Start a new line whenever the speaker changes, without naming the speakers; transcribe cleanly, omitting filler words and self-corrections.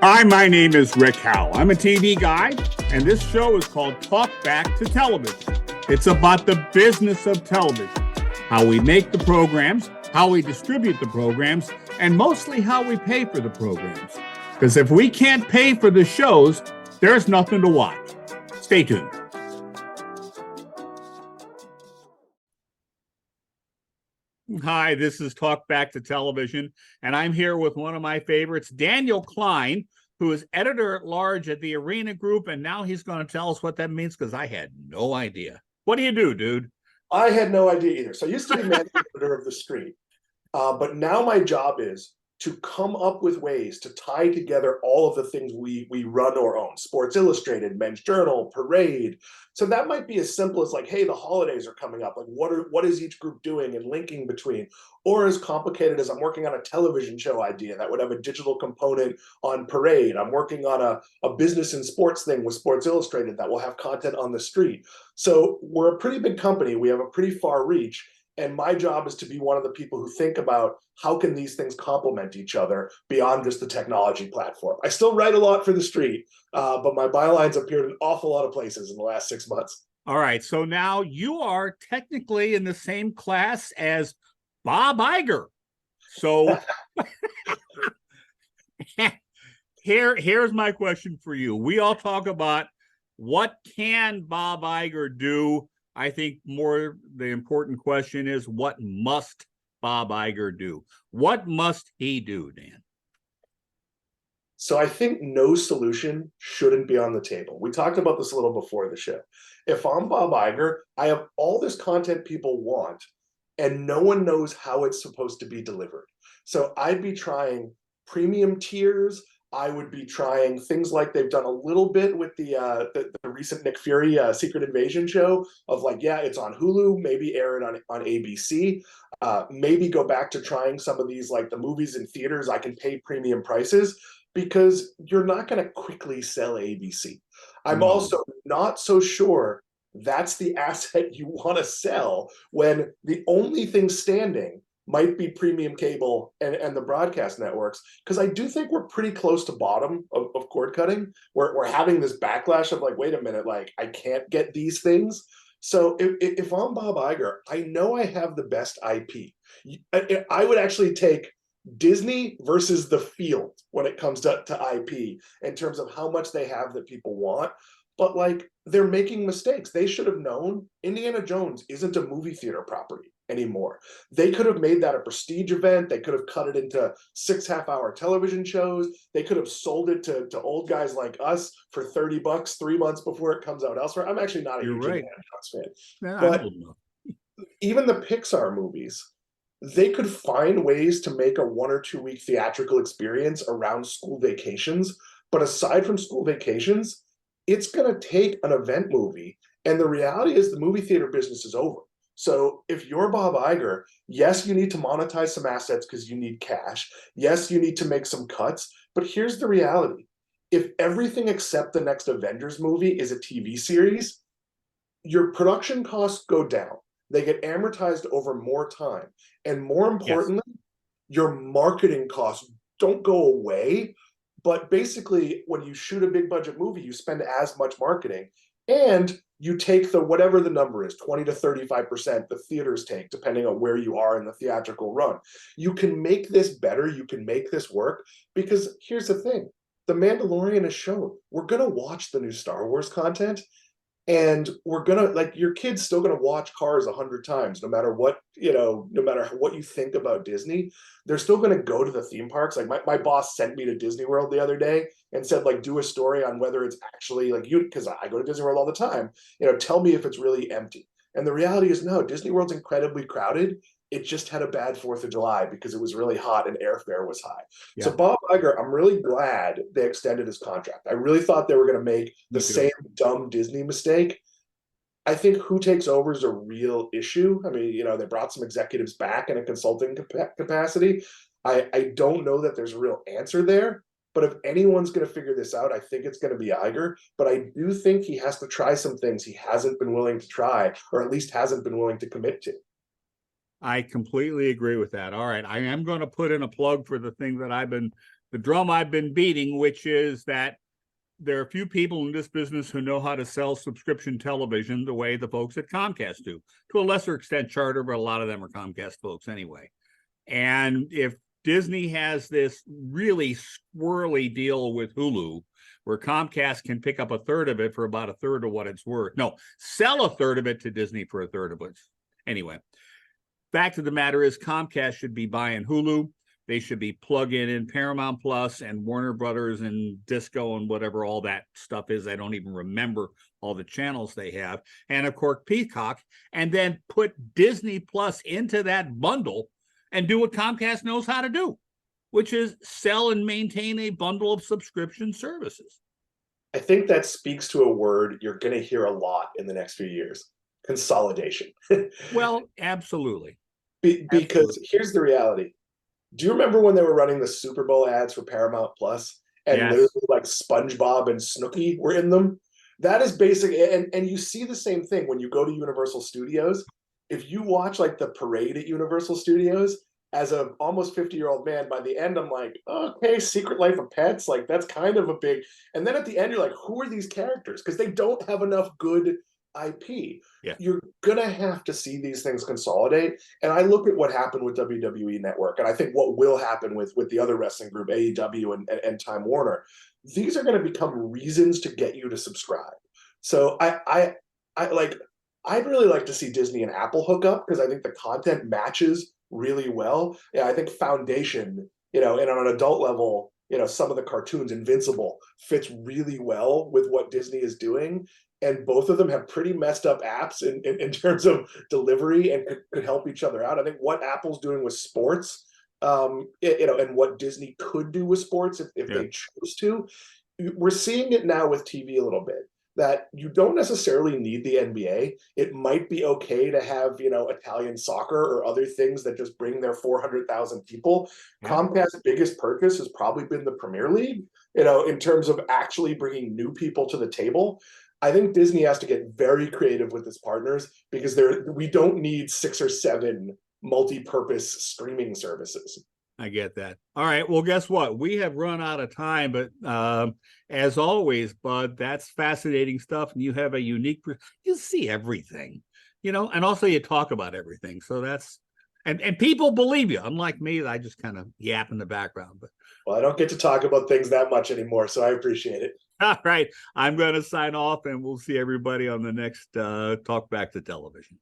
Hi, my name is Rick Howell. I'm a TV guy, and this show is called Talk Back to Television. It's about the business of television, how we make the programs, how we distribute the programs, and mostly how we pay for the programs. Because if we can't pay for the shows, there's nothing to watch. Stay tuned. Hi, this is Talk Back to Television, and I'm here with one of my favorites, Daniel Kline, who is editor-at-large at the Arena Group, and now he's going to tell us what that means, because I had no idea. What do you do, dude?
I had no idea either. So I used to be managing editor of The Street, but now my job is to come up with ways to tie together all of the things we run or own: Sports Illustrated, Men's Journal, Parade. So that might be as simple as like, hey, the holidays are coming up. Like, what is each group doing and linking between? Or as complicated as I'm working on a television show idea that would have a digital component on Parade. I'm working on a business and sports thing with Sports Illustrated that will have content on The Street. So we're a pretty big company. We have a pretty far reach. And my job is to be one of the people who think about how can these things complement each other beyond just the technology platform. I still write a lot for The Street, but my bylines appeared in an awful lot of places in the last 6 months.
All right, so now you are technically in the same class as Bob Iger. So here's my question for you. We all talk about what can Bob Iger do. I think more the important question is, what must Bob Iger do? What must he do, Dan?
So I think no solution shouldn't be on the table. We talked about this a little before the show. If I'm Bob Iger, I have all this content people want, and no one knows how it's supposed to be delivered. So I'd be trying premium tiers. I would be trying things like they've done a little bit with the recent Nick Fury Secret Invasion show of like, yeah, it's on Hulu, maybe air it on ABC, maybe go back to trying some of these, like the movies in theaters, I can pay premium prices, because you're not going to quickly sell ABC. I'm also not so sure that's the asset you want to sell when the only thing standing might be premium cable and the broadcast networks, because I do think we're pretty close to bottom of cord cutting. We're having this backlash of like, wait a minute, like I can't get these things. So if I'm Bob Iger, I know I have the best IP. I would actually take Disney versus the field when it comes to IP in terms of how much they have that people want. But like, they're making mistakes. They should have known Indiana Jones isn't a movie theater property anymore. They could have made that a prestige event. They could have cut it into 6 half-hour television shows. They could have sold it to old guys like us for $30 3 months before it comes out elsewhere. I'm actually not a huge Indiana Jones fan.
Yeah,
but even the Pixar movies, they could find ways to make a 1 or 2 week theatrical experience around school vacations. But aside from school vacations, it's going to take an event movie. And the reality is the movie theater business is over. So if you're Bob Iger, yes, you need to monetize some assets because you need cash. Yes, you need to make some cuts. But here's the reality. If everything except the next Avengers movie is a TV series, your production costs go down. They get amortized over more time. And more importantly, your marketing costs don't go away. But basically, when you shoot a big budget movie, you spend as much marketing, and you take the whatever the number is, 20 to 35% the theaters take, depending on where you are in the theatrical run. You can make this better. You can make this work, because here's the thing. The Mandalorian has shown we're going to watch the new Star Wars content. And we're gonna, like, your kid's still gonna watch Cars 100 times, no matter what, no matter what you think about Disney. They're still gonna go to the theme parks. Like my boss sent me to Disney World the other day and said, like, do a story on whether it's actually like you, because I go to Disney World all the time. Tell me if it's really empty. And the reality is, no, Disney World's incredibly crowded. It just had a bad 4th of July because it was really hot and airfare was high. Yeah. So Bob Iger, I'm really glad they extended his contract. I really thought they were going to make the same dumb Disney mistake. I think who takes over is a real issue. I mean, they brought some executives back in a consulting capacity. I don't know that there's a real answer there. But if anyone's going to figure this out, I think it's going to be Iger. But I do think he has to try some things he hasn't been willing to try, or at least hasn't been willing to commit to.
I completely agree with that. All right. I am going to put in a plug for the thing that I've been the drum I've been beating, which is that there are a few people in this business who know how to sell subscription television the way the folks at Comcast do. To a lesser extent, Charter, but a lot of them are Comcast folks anyway. And if Disney has this really squirrely deal with Hulu, where Comcast can pick up a third of it for about a third of what it's worth. No, sell a third of it to Disney for a third of it. Anyway, fact of the matter is Comcast should be buying Hulu. They should be plugging in Paramount Plus and Warner Brothers and Disco and whatever all that stuff is. I don't even remember all the channels they have. And of course, Peacock, and then put Disney Plus into that bundle and do what Comcast knows how to do, which is sell and maintain a bundle of subscription services.
I think that speaks to a word you're going to hear a lot in the next few years: consolidation.
Well, absolutely.
Because
Absolutely.
here's the reality. Do you remember when they were running the Super Bowl ads for Paramount Plus, and
Yes.
literally like SpongeBob and Snooki were in them? That is basic, and you see the same thing when you go to Universal Studios. If you watch like the parade at Universal Studios, as a almost 50-year-old man, by the end I'm like, okay, Secret Life of Pets, like that's kind of a big. And then at the end you're like, who are these characters? Because they don't have enough good IP.
Yeah.
You're gonna have to see these things consolidate. And I look at what happened with WWE Network, and I think what will happen with the other wrestling group, AEW and Time Warner. These are going to become reasons to get you to subscribe. So I like, I'd really like to see Disney and Apple hook up, because I think the content matches really well. Yeah, I think Foundation, and on an adult level, some of the cartoons, Invincible, fits really well with what Disney is doing. And both of them have pretty messed up apps in terms of delivery, and could help each other out. I think what Apple's doing with sports, and what Disney could do with sports if they chose to, we're seeing it now with TV a little bit, that you don't necessarily need the NBA. It might be okay to have, Italian soccer or other things that just bring their 400,000 people.
Yeah.
Comcast's biggest purchase has probably been the Premier League, in terms of actually bringing new people to the table. I think Disney has to get very creative with its partners, because we don't need 6 or 7 multi-purpose streaming services.
I get that. All right. Well, guess what? We have run out of time, but as always, Bud, that's fascinating stuff. And you have a unique, you see everything, and also you talk about everything. So that's, and people believe you, unlike me, I just kind of yap in the background. But
well, I don't get to talk about things that much anymore, so I appreciate it.
All right. I'm going to sign off, and we'll see everybody on the next Talk Back to Television.